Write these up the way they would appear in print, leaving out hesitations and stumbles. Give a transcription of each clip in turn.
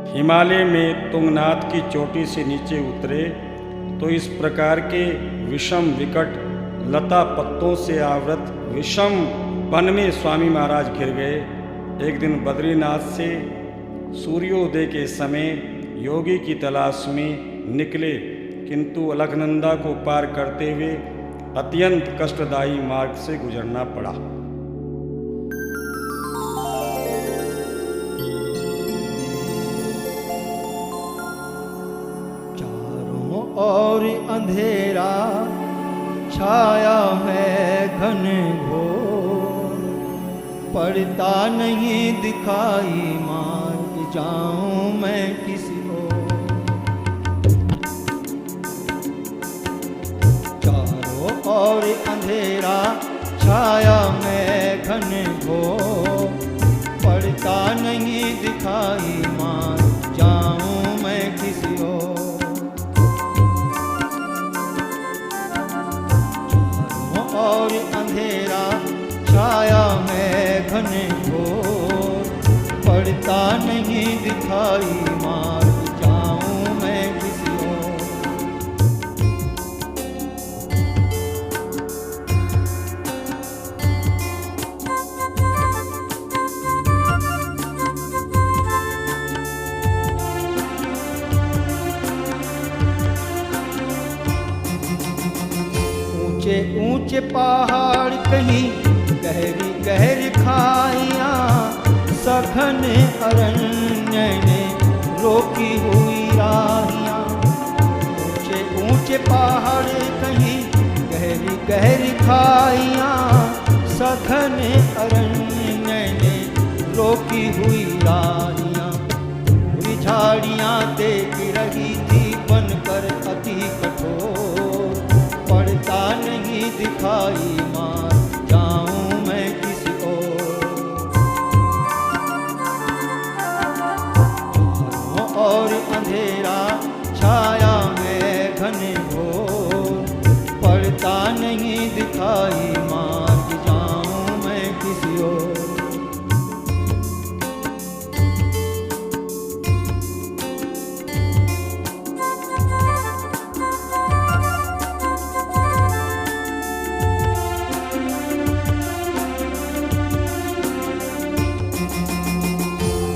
हिमालय में तुंगनाथ की चोटी से नीचे उतरे तो इस प्रकार के विषम विकट लता पत्तों से आवृत विषम वन में स्वामी महाराज घिर गए। एक दिन बद्रीनाथ से सूर्योदय के समय योगी की तलाश में निकले, किंतु अलकनंदा को पार करते हुए अत्यंत कष्टदायी मार्ग से गुजरना पड़ा। चारों ओर अंधेरा छाया है घन घोर, पड़ता नहीं दिखाई मार्ग जाऊं मैं किसी ओर। चारों ओर अंधेरा छाया है घन घोर, पड़ता नहीं दिखाई मार्ग जाऊं मैं किसी ओर। और अंधेरा छाया में घने घोर, पड़ता नहीं दिखाई मार्ग जाऊं मैं किसी ओर। ऊंचे ऊंचे पहाड़ कहीं गहरी गहरी खाइयां, सघन अरण्य ने रोकी हुई राहियां। ऊंचे ऊंचे पहाड़ कहीं गहरी गहरी खाइयां, सघन अरण्य ने रोकी हुई राहियां। पूरी झाड़ियां देख रही थी बनकर अति कठोर, पड़ता नहीं दिखाई मार्ग जाऊं मैं किसी ओर। और अंधेरा छाया में घने घोर, पड़ता नहीं दिखाई मार्ग जाऊं मैं किसी ओर।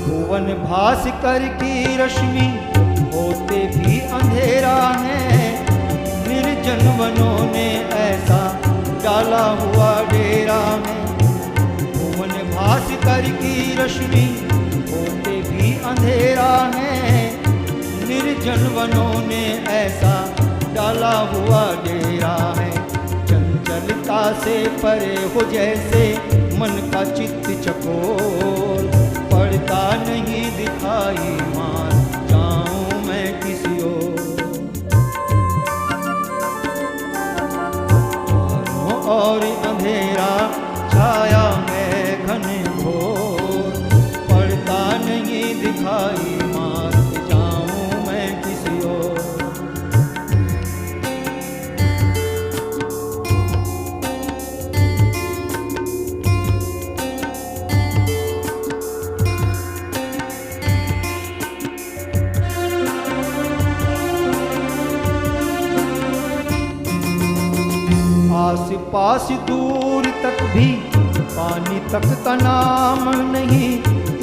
भुवन भास्कर की रश्मि होते भी अंधेरा है, निर्जन वनों ने ऐसा डाला हुआ डेरा है। भुवन भास्कर की रश्मि होते भी अंधेरा है, निर्जन वनों ने ऐसा डाला हुआ डेरा है। चंचलता से परे हो जैसे मन का चित्त चकोर, पड़ता नहीं दिखाई मार्ग जाऊं मैं किसी ओर। और अंधेरा छाया में घने घोर, पड़ता नहीं दिखाई मार्ग जाऊं मैं किसी ओर। आस पास दूर तक भी पानी तक का नाम नहीं,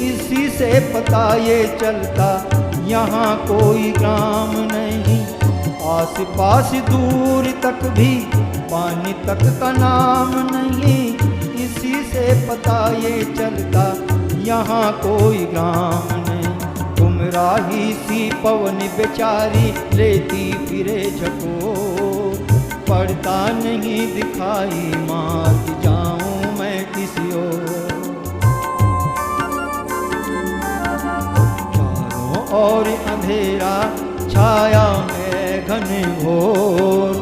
इसी से पता ये चलता यहाँ कोई ग्राम नहीं। आस पास दूर तक भी पानी तक का नाम नहीं, इसी से पता ये चलता यहाँ कोई ग्राम नहीं। गुमराही सी पवन बेचारी लेती फिरे झकोर, पड़ता नहीं दिखाई मार्ग जाऊं मैं किसी ओर। चारों ओर अंधेरा छाया में घने घोर,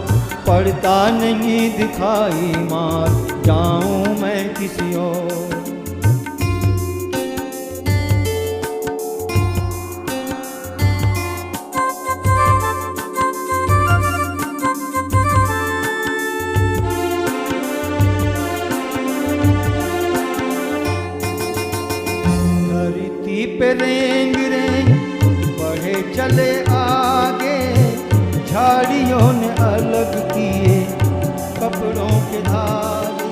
पड़ता नहीं दिखाई मार्ग जाऊं मैं किसी ओर। पे रेंग रेंग चले आगे, झाड़ियों ने अलग किए कपड़ों के धागे।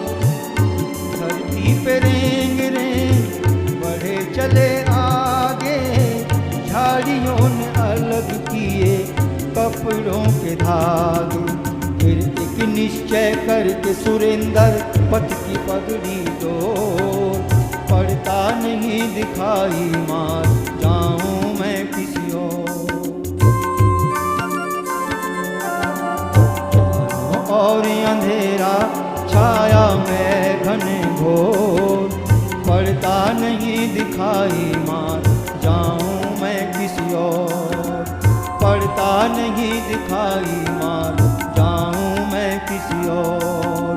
धरती पे रेंग रेंग बढ़े चले आगे, झाड़ियों ने अलग किए कपड़ों के धागे। फिर एक निश्चय करके सुरेंद्र पथ की पगड़ी डोर, पड़ता नहीं दिखाई मार जाऊं मैं किसी और अंधेरा छाया में घने घोर, पड़ता नहीं दिखाई मार जाऊं मैं किसी और, पड़ता नहीं दिखाई मार जाऊं मैं किसी और,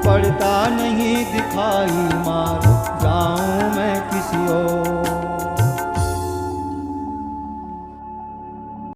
पड़ता नहीं दिखाई मार